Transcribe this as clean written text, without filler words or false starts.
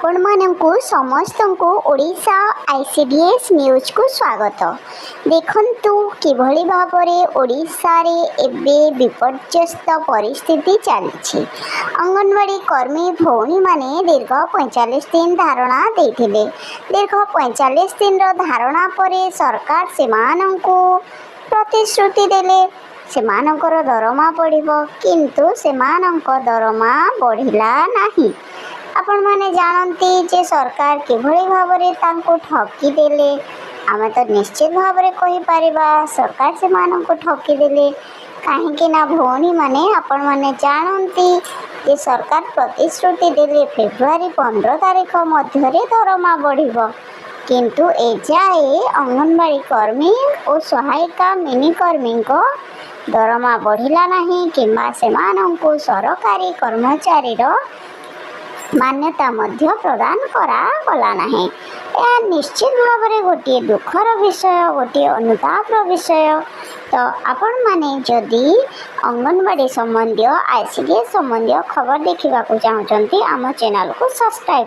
आपण मानंकु समस्तंकु Odisha ICDS news को स्वागत। देखंतु किभଳି भाबरे ओडिशा रे एबे विपर्यस्त परिस्थिति चली। अंगनवाड़ी कर्मी भौणी माने दीर्घ 45 दिन धारणा देथिले। दीर्घ 45 दिन धारणा परे सरकार सेमानंकु प्रतिश्रुति देले सेमानंकर दरमा बढ़िबो, किंतु सेमानंक दरमा बढ़िला नाही। आपण माने जानती जे सरकार किभଳି भाबरे तांको ठकी देले। आमे तो निश्चित भाबरे कहि परिबा सरकार से माननको ठकी देले काहेकि ना भौणी माने आपण माने जानती जे सरकार प्रतिश्रुति देले फेब्रुआरी 15 तारिख मध्यरे दरमा बढ़िबो, किंतु एजाए अंगनवाड़ी कर्मी और सहायिका मिनी कर्मी को दरमा बढ़िला नाही किंबा सेमाननको सरकारी कर्मचारी मान्यता मध्य प्रदान करा गला नाही। यह निश्चित भाव गोटे दुखर विषय, गोटे अनुतापर विषय। तो आपण माने जदि अंगनवाड़ी संबंधी आईसीडीएस संबंधी खबर देखा चाहते आम चैनल को सब्सक्राइब